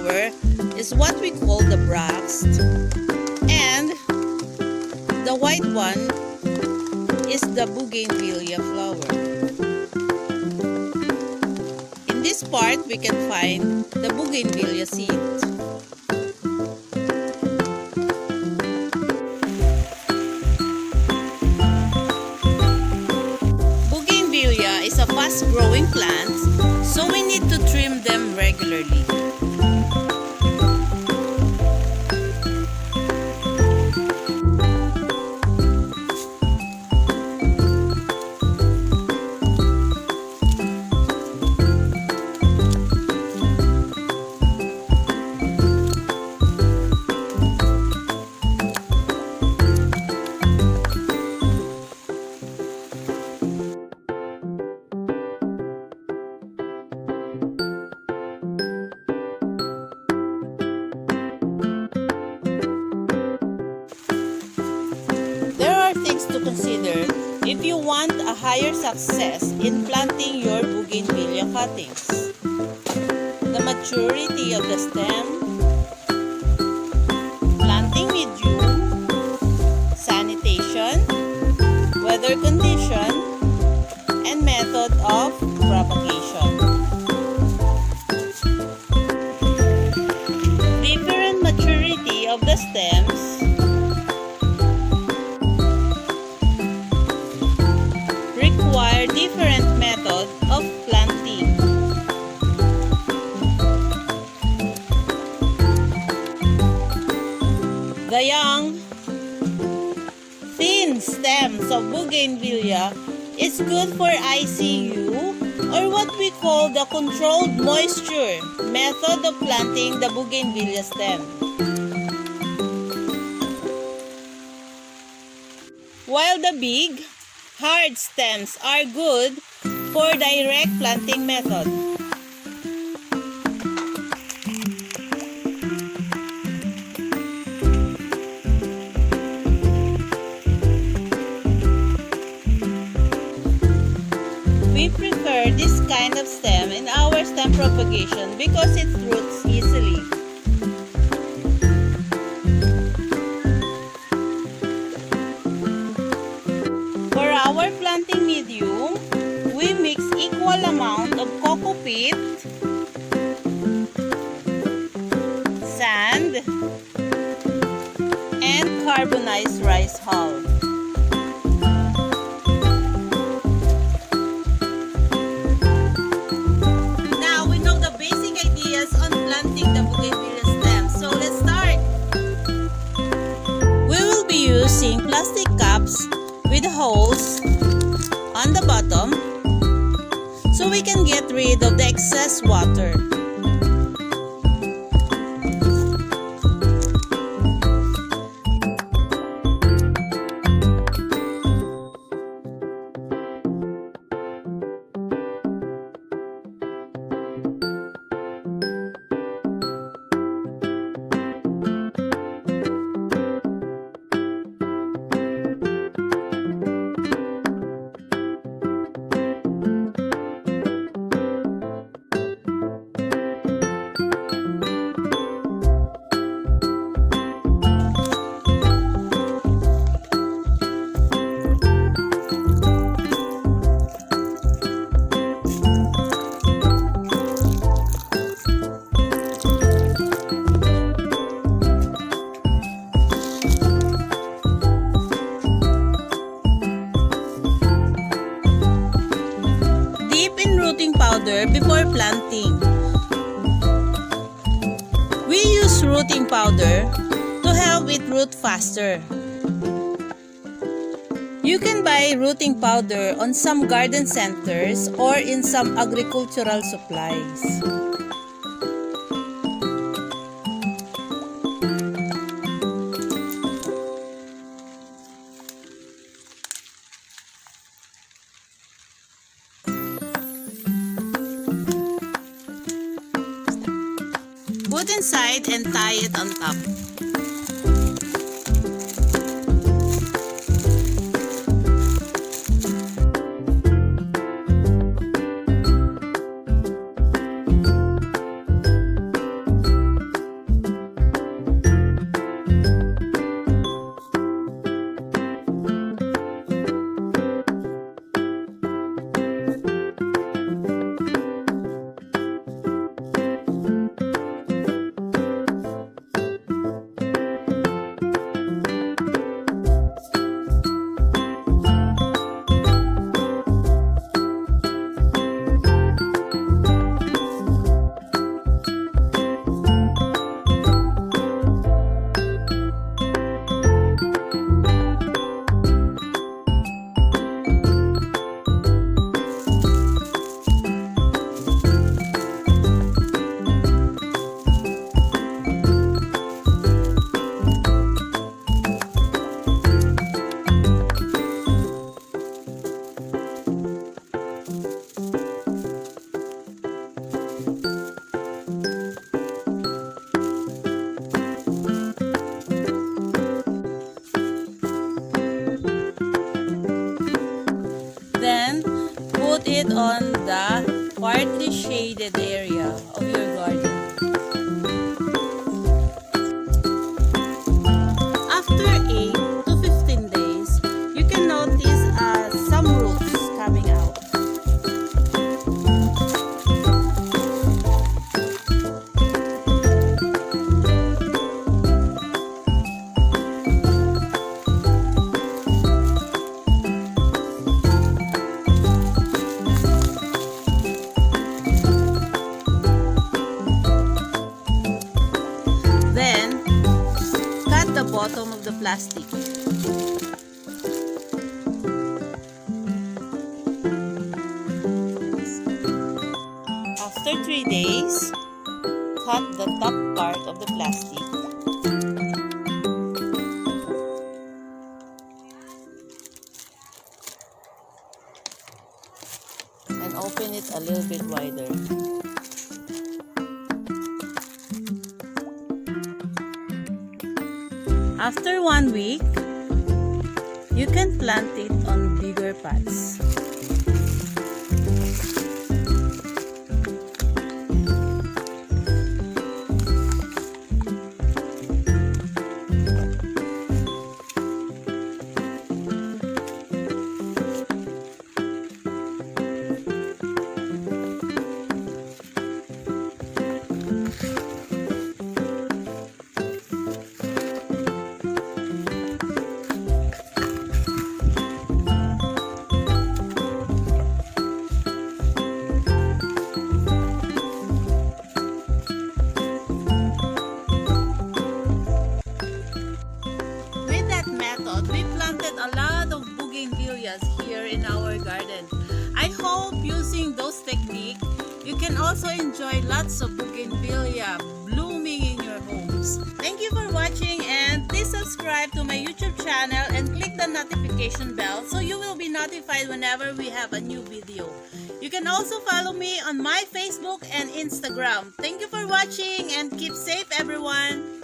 flower is what we call the bracts, and the white one is the Bougainvillea flower. In this part, we can find the Bougainvillea seed. Bougainvillea is a fast-growing plant, so we need to trim them regularly. To consider if you want a higher success in planting your Bougainvillea cuttings. The maturity of the stem, planting medium, sanitation, weather condition, and method of propagation. Different maturity of the stems require different method of planting. The young, thin stems of Bougainvillea is good for ICU, or what we call the controlled moisture method of planting the Bougainvillea stem. While the big, hard stems are good for direct planting method. We prefer this kind of stem in our stem propagation because it roots easily. Our planting medium, we mix equal amount of coco peat, sand, and carbonized rice hull. Now we know the basic ideas on planting the Bougainvillea stem, so let's start. We will be using plastic cups with holes on the bottom so we can get rid of the excess water. Powder before planting. We use rooting powder to help it root faster. You can buy rooting powder on some garden centers or in some agricultural supplies. Put inside and tie it on top. put it on the partly shaded area of your garden. After 8 to 15 days, you can notice some roots coming out. Then, cut the bottom of the plastic. After 3 days, cut the top part of the plastic. And open it a little bit wider. After 1 week, you can plant it on bigger pots. We planted a lot of bougainvilleas here in our garden. I hope using those techniques, you can also enjoy lots of bougainvillea blooming in your homes. Thank you for watching, and please subscribe to my YouTube channel and click the notification bell so you will be notified whenever we have a new video. You can also follow me on my Facebook and Instagram. Thank you for watching and keep safe, everyone.